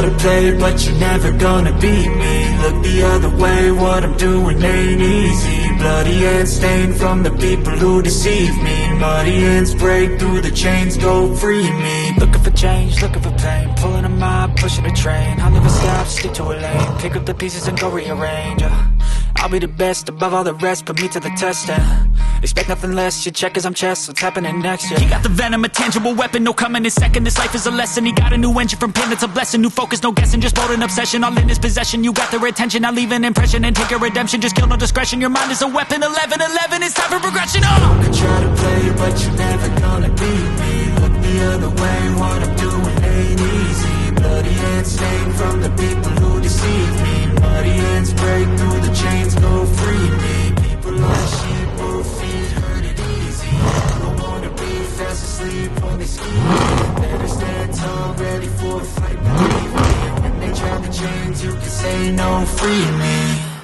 to play, but you're never gonna beat me. Look the other way, what I'm doing ain't easy. Bloody hands stained from the people who deceive me. Muddy hands break through the chains, go free me. Looking for change, looking for pain, pulling a mob, pushing a train. I'll never stop, stick to a lane, pick up the pieces and go rearrange. I'll be the best above all the rest, put me to the test and expect nothing less, you check as I'm chess, what's happening next, yeah. He got the venom, a tangible weapon, no coming in second. This life is a lesson, he got a new engine from pain, it's a blessing. New focus, no guessing, just bold and obsession, all in his possession. You got their attention, I'll leave an impression and take a redemption. Just kill, no discretion, your mind is a weapon. 11-11, it's time for progression, oh! You try to play, but you're never gonna beat me. Look the other way, what I'm doing ain't easy. Bloody hands stained from the people who deceive me. Muddy hands break through the chains, go free me. People like sheep, move feet, hurt it easy. Don't wanna be fast asleep when they scheme. Better stand tall, ready for a fight, believe me. When they drop the chains, you can say no, free me.